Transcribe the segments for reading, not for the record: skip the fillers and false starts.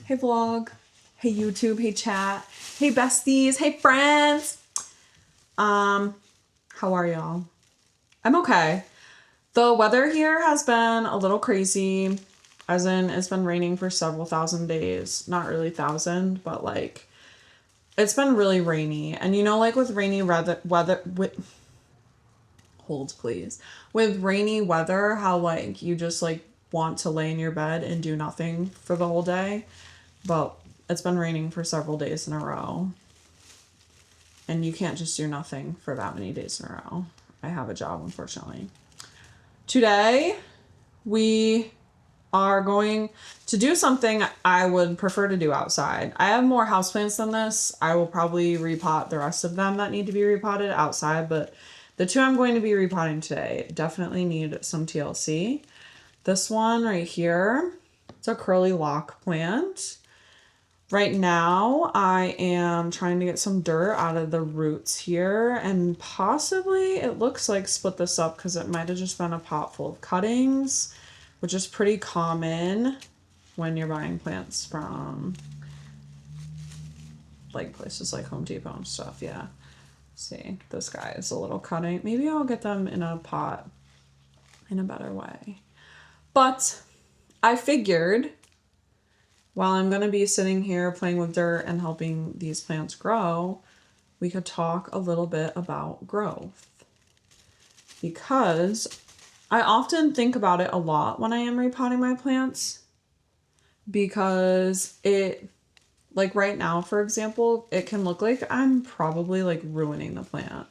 Hey vlog, hey YouTube, hey chat, hey besties, hey friends. How are y'all? I'm okay. The weather here has been a little crazy, as in it's been raining for several thousand days. Not really thousand, but like it's been really rainy. And you know, like with rainy hold please. With rainy weather, how like you just like want to lay in your bed and do nothing for the whole day. But it's been raining for several days in a row. And you can't just do nothing for that many days in a row. I have a job, unfortunately. Today, we are going to do something I would prefer to do outside. I have more houseplants than this. I will probably repot the rest of them that need to be repotted outside, but the two I'm going to be repotting today definitely need some TLC. This one right here, it's a curly lock plant. Right now, I am trying to get some dirt out of the roots here, and possibly it looks like split this up because it might have just been a pot full of cuttings, which is pretty common when you're buying plants from like places like Home Depot and stuff. Yeah. See, this guy is a little cutting. Maybe I'll get them in a pot in a better way. But I figured, while I'm going to be sitting here playing with dirt and helping these plants grow, we could talk a little bit about growth. Because I often think about it a lot when I am repotting my plants. Because it, like right now, for example, it can look like I'm probably like ruining the plant.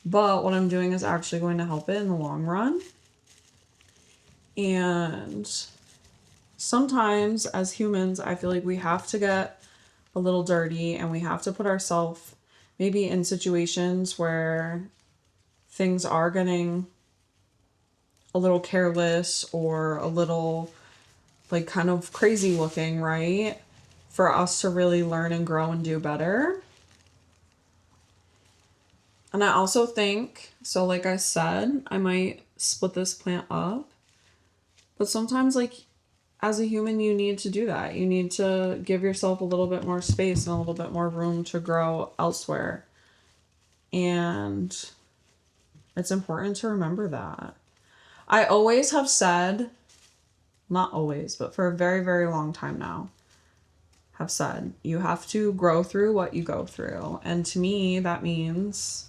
But what I'm doing is actually going to help it in the long run. And sometimes as humans, I feel like we have to get a little dirty and we have to put ourselves maybe in situations where things are getting a little careless or a little like kind of crazy looking, right? For us to really learn and grow and do better. And I also think, so like I said, I might split this plant up. But sometimes like as a human, you need to do that. You need to give yourself a little bit more space and a little bit more room to grow elsewhere. And it's important to remember that. I always have said, not always, but for a very, very long time now, have said, you have to grow through what you go through. And to me, that means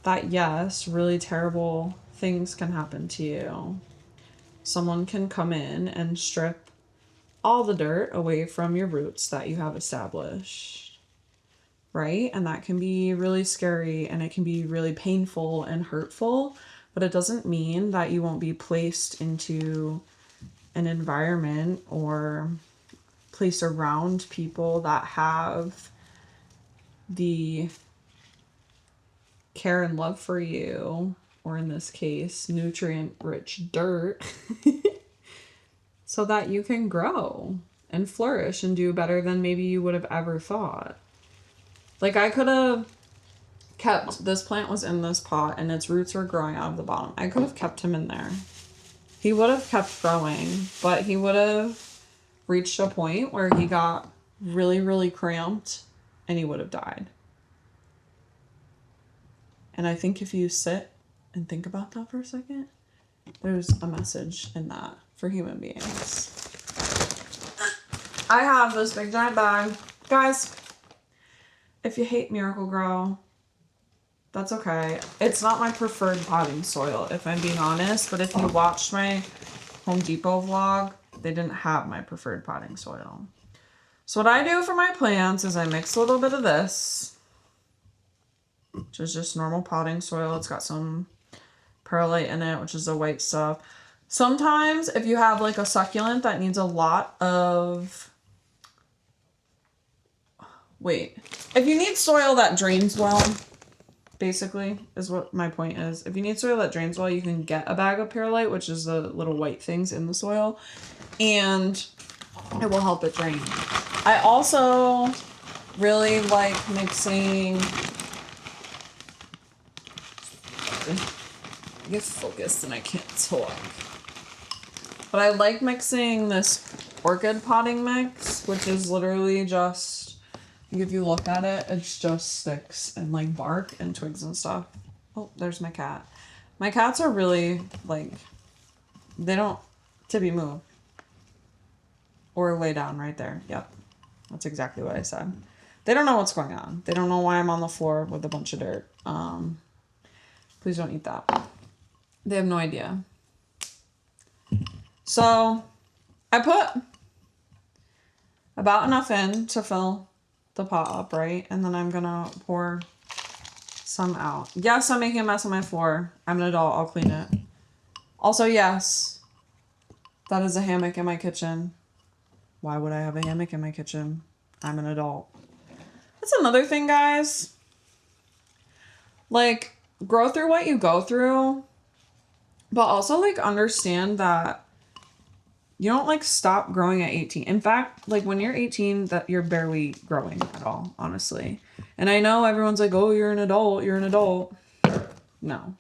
that yes, really terrible things can happen to you. Someone can come in and strip all the dirt away from your roots that you have established, right? And that can be really scary and it can be really painful and hurtful, but it doesn't mean that you won't be placed into an environment or placed around people that have the care and love for you, or in this case, nutrient-rich dirt, so that you can grow and flourish and do better than maybe you would have ever thought. Like I could have kept, this plant was in this pot and its roots were growing out of the bottom. I could have kept him in there. He would have kept growing, but he would have reached a point where he got really, really cramped and he would have died. And I think if you sit and think about that for a second, there's a message in that for human beings. I have this big giant bag. Guys, if you hate Miracle-Gro, that's okay. It's not my preferred potting soil, if I'm being honest. But if you watched my Home Depot vlog, they didn't have my preferred potting soil. So what I do for my plants is I mix a little bit of this, which is just normal potting soil. It's got some perlite in it, which is the white stuff. Sometimes if you have like a succulent that needs a lot of, if you need soil that drains well, basically is what my point is. If you need soil that drains well, you can get a bag of perlite, which is the little white things in the soil, and it will help it drain. I also really like mixing, I get focused and I can't talk. But I like mixing this orchid potting mix grass, which is literally just, if you look at it, it's just sticks and like bark and twigs and stuff. Oh, there's my cat. My cats are really like, they don't, Tibby, move. Or lay down right there. Yep. That's exactly what I said. They don't know what's going on. They don't know why I'm on the floor with a bunch of dirt. Please don't eat that. They have no idea. So I put about enough in to fill the pot up, right? And then I'm gonna pour some out. Yes, I'm making a mess on my floor. I'm an adult, I'll clean it. Also, yes, that is a hammock in my kitchen. Why would I have a hammock in my kitchen? I'm an adult. That's another thing, guys. Like, grow through what you go through, but also like understand that you don't like stop growing at 18. In fact, like when you're 18, that you're barely growing at all, honestly. And I know everyone's like, oh, you're an adult, you're an adult. No.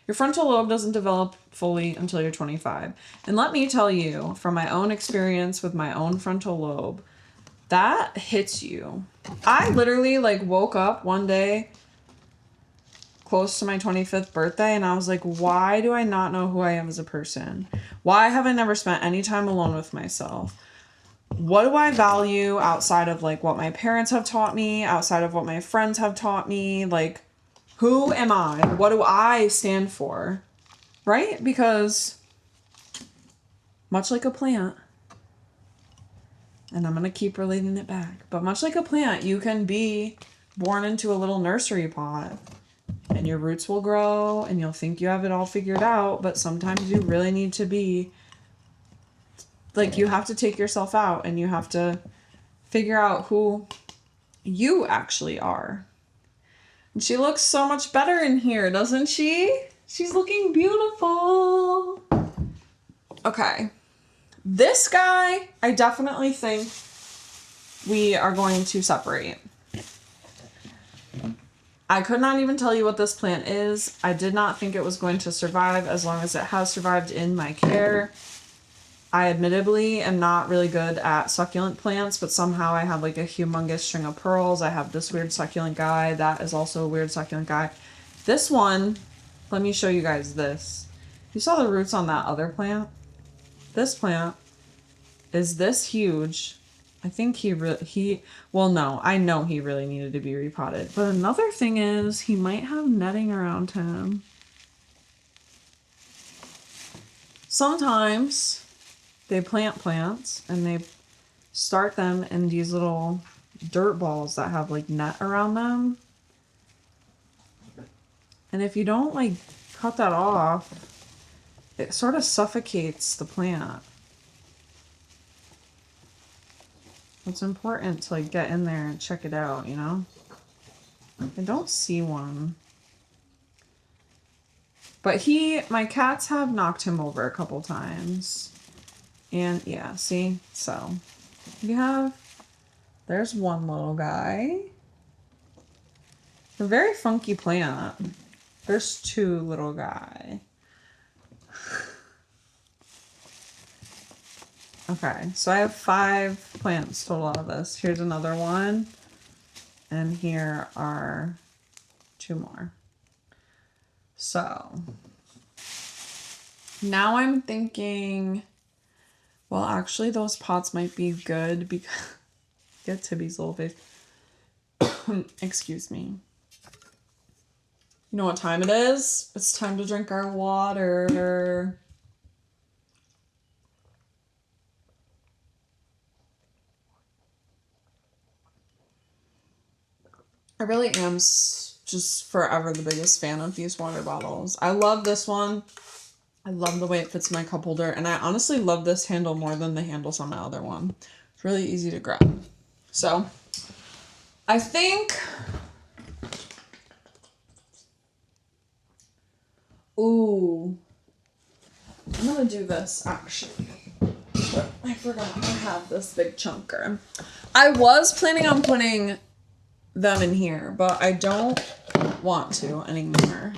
Your frontal lobe doesn't develop fully until you're 25. And let me tell you, from my own experience with my own frontal lobe, that hits you. I literally like woke up one day close to my 25th birthday and I was like, why do I not know who I am as a person? Why have I never spent any time alone with myself? What do I value outside of like what my parents have taught me, outside of what my friends have taught me? Like, who am I? What do I stand for? Right? Because much like a plant, and I'm going to keep relating it back, but much like a plant, you can be born into a little nursery pot and your roots will grow and you'll think you have it all figured out, but sometimes you really need to be like, you have to take yourself out and you have to figure out who you actually are. And she looks so much better in here, doesn't she? She's looking beautiful. Okay. This guy, I definitely think we are going to separate. I could not even tell you what this plant is. I did not think it was going to survive as long as it has survived in my care. I admittedly am not really good at succulent plants, but somehow I have like a humongous string of pearls. I have this weird succulent guy. That is also a weird succulent guy. This one, let me show you guys this. You saw the roots on that other plant? This plant is this huge. I think well, no, I know he really needed to be repotted. But another thing is he might have netting around him. Sometimes they plant plants and they start them in these little dirt balls that have like net around them. And if you don't like cut that off, it sort of suffocates the plant. It's important to like get in there and check it out, you know? I don't see one. But my cats have knocked him over a couple times. And yeah, see? So there's one little guy. A very funky plant. There's two little guy. Okay, so I have 5 plants total out of this. Here's another one. And here are 2 more. So now I'm thinking, well, actually those pots might be good because get Tibby's little face. Excuse me. You know what time it is? It's time to drink our water. I really am just forever the biggest fan of these water bottles. I love this one. I love the way it fits my cup holder. And I honestly love this handle more than the handles on my other one. It's really easy to grab. So I think... Ooh. I'm going to do this actually. But I forgot to have this big chunker. I was planning on putting them in here, but I don't want to anymore.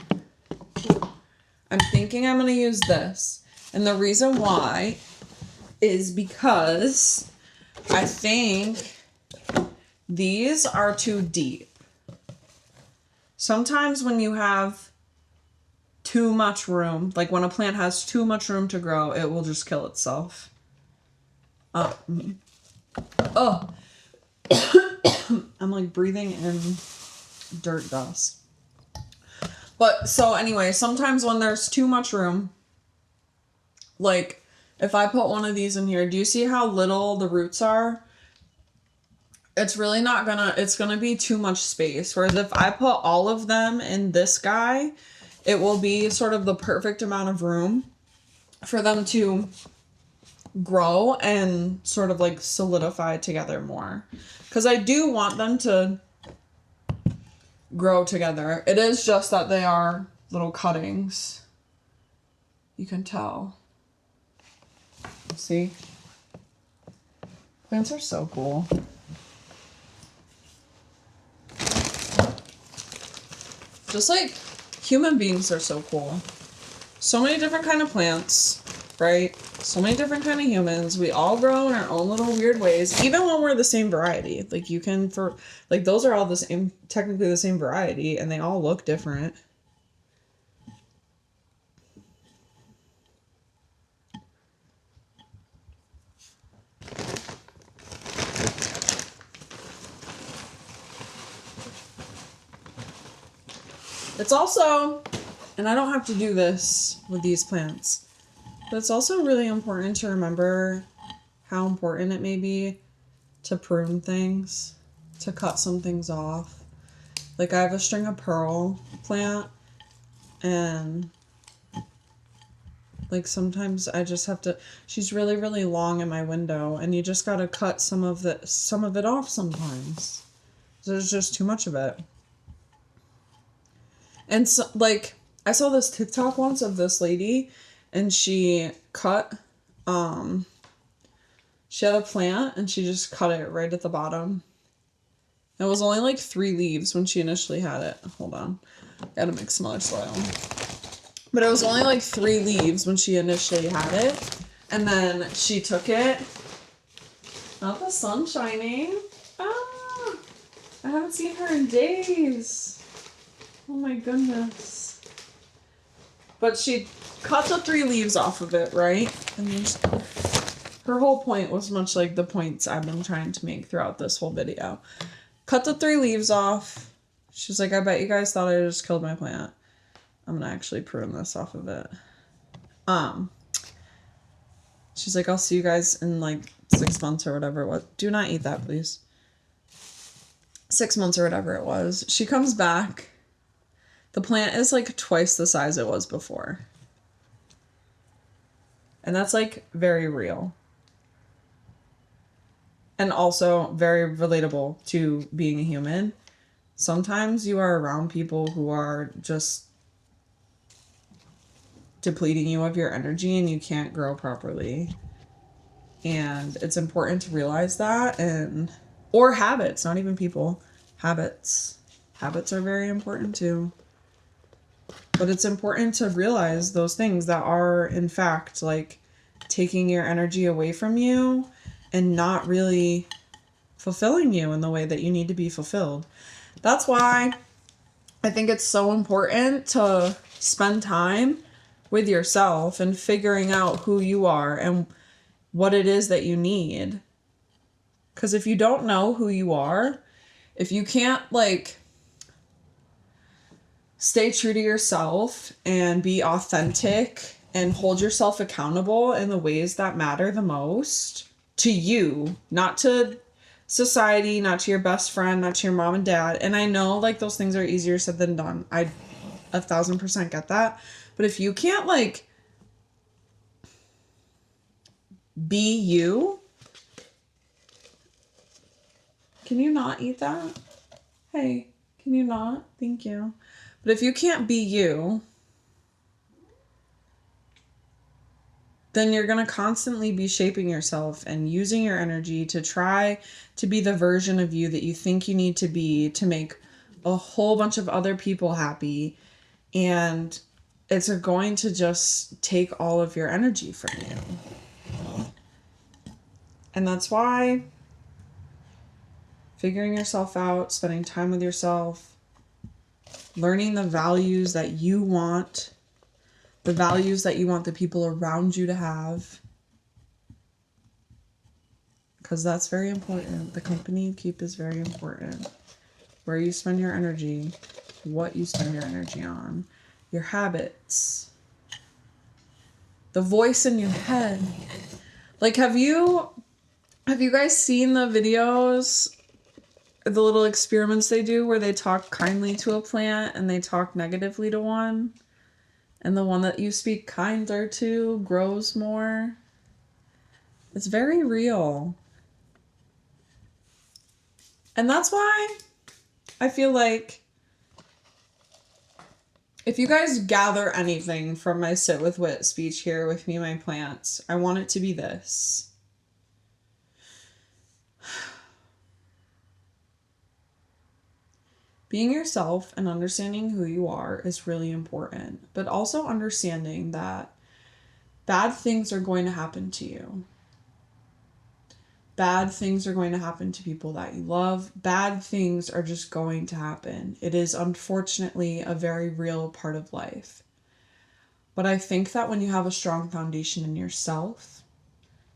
I'm thinking I'm going to use this. And the reason why is because I think these are too deep. Sometimes when you have too much room, like when a plant has too much room to grow, it will just kill itself. Oh. I'm like breathing in dirt dust. But so anyway, sometimes when there's too much room, like if I put one of these in here, do you see how little the roots are? It's really not gonna, it's gonna be too much space. Whereas if I put all of them in this guy, it will be sort of the perfect amount of room for them to grow and sort of like solidify together more. Because I do want them to grow together. It is just that they are little cuttings. You can tell. See? Plants are so cool. Just like human beings are so cool. So many different kind of plants, right? So many different kind of humans. We all grow in our own little weird ways, even when we're the same variety. Like you can, for like those are all the same, technically the same variety, and they all look different. It's also, and I don't have to do this with these plants, but it's also really important to remember how important it may be to prune things, to cut some things off. Like I have a string of pearl plant, and like sometimes I just have to, she's really, really long in my window, and you just gotta cut some of it off sometimes. There's just too much of it. And so, like, I saw this TikTok once of this lady, and she cut, she had a plant, and she just cut it right at the bottom. It was only like 3 leaves when she initially had it. Hold on. Gotta mix some other soil. But it was only like 3 leaves when she initially had it. And then she took it. Not the sun shining. Ah! I haven't seen her in days. Oh my goodness. But she cut the 3 leaves off of it, right? And her whole point was much like the points I've been trying to make throughout this whole video. Cut the 3 leaves off. She's like, I bet you guys thought I just killed my plant. I'm gonna actually prune this off of it. She's like, I'll see you guys in like 6 months or whatever. What? Do not eat that, please. 6 months or whatever it was. She comes back. The plant is like twice the size it was before. And that's like very real. And also very relatable to being a human. Sometimes you are around people who are just depleting you of your energy and you can't grow properly. And it's important to realize that. Or habits, not even people. Habits. Habits are very important too. But it's important to realize those things that are, in fact, like taking your energy away from you and not really fulfilling you in the way that you need to be fulfilled. That's why I think it's so important to spend time with yourself and figuring out who you are and what it is that you need. Because if you don't know who you are, if you can't like stay true to yourself and be authentic and hold yourself accountable in the ways that matter the most to you, not to society, not to your best friend, not to your mom and dad. And I know like those things are easier said than done. I 1000% get that. But if you can't like be you, can you not eat that? Hey, can you not? Thank you. But if you can't be you, then you're going to constantly be shaping yourself and using your energy to try to be the version of you that you think you need to be to make a whole bunch of other people happy. And it's going to just take all of your energy from you. And that's why figuring yourself out, spending time with yourself, learning the values that you want, the values that you want the people around you to have, because that's very important. The company you keep is very important. Where you spend your energy, what you spend your energy on, your habits, the voice in your head. Like, have you guys seen the videos, the little experiments they do where they talk kindly to a plant and they talk negatively to one? And the one that you speak kinder to grows more? It's very real. And that's why I feel like if you guys gather anything from my Sit with Wit speech here with me and my plants, I want it to be this. Being yourself and understanding who you are is really important, but also understanding that bad things are going to happen to you. Bad things are going to happen to people that you love. Bad things are just going to happen. It is unfortunately a very real part of life. But I think that when you have a strong foundation in yourself,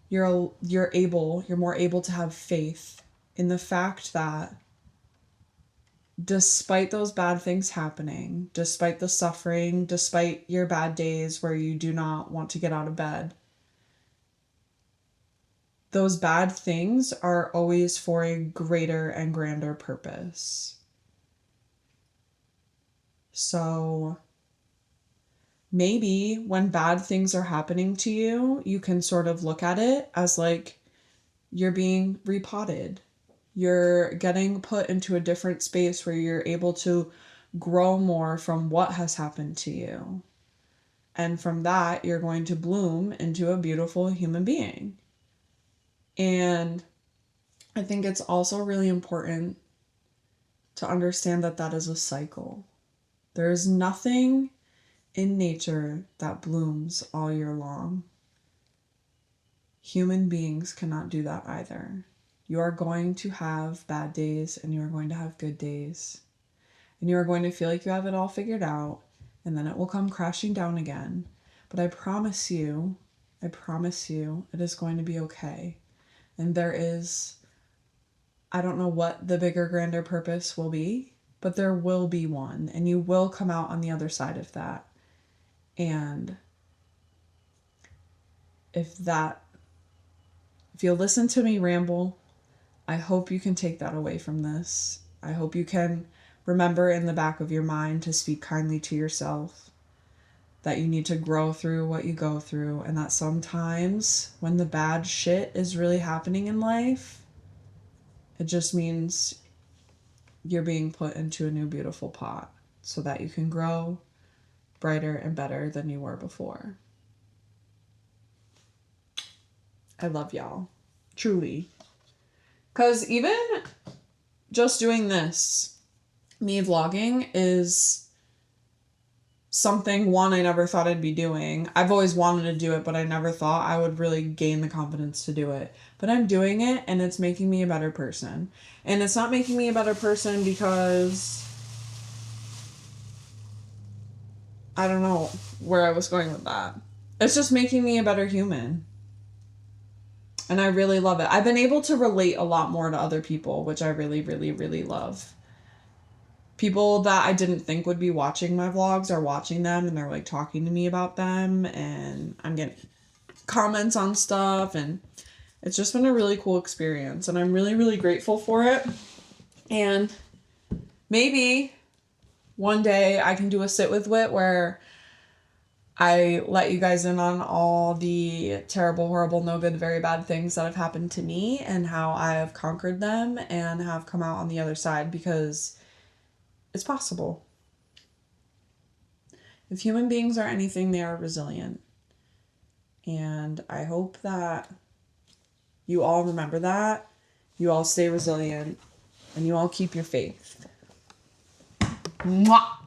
you're more able to have faith in the fact that despite those bad things happening, despite the suffering, despite your bad days where you do not want to get out of bed, those bad things are always for a greater and grander purpose. So maybe when bad things are happening to you, you can sort of look at it as like you're being repotted. You're getting put into a different space where you're able to grow more from what has happened to you. And from that, you're going to bloom into a beautiful human being. And I think it's also really important to understand that that is a cycle. There is nothing in nature that blooms all year long. Human beings cannot do that either. You are going to have bad days and you are going to have good days. And you are going to feel like you have it all figured out, and then it will come crashing down again. But I promise you, it is going to be okay. And there is, I don't know what the bigger, grander purpose will be, but there will be one, and you will come out on the other side of that. And if you'll listen to me ramble, I hope you can take that away from this. I hope you can remember in the back of your mind to speak kindly to yourself, that you need to grow through what you go through, and that sometimes when the bad shit is really happening in life, it just means you're being put into a new beautiful pot so that you can grow brighter and better than you were before. I love y'all. Truly. Because even just doing this, me vlogging, is something, one, I never thought I'd be doing. I've always wanted to do it, but I never thought I would really gain the confidence to do it. But I'm doing it, and it's making me a better person. And it's not making me a better person because I don't know where I was going with that. It's just making me a better human. And I really love it. I've been able to relate a lot more to other people, which I really, really, really love. People that I didn't think would be watching my vlogs are watching them, and they're like talking to me about them, and I'm getting comments on stuff, and it's just been a really cool experience, and I'm really, really grateful for it. And maybe one day I can do a Sit with Wit where I let you guys in on all the terrible, horrible, no good, very bad things that have happened to me and how I have conquered them and have come out on the other side, because it's possible. If human beings are anything, they are resilient. And I hope that you all remember that, you all stay resilient, and you all keep your faith. Mwah!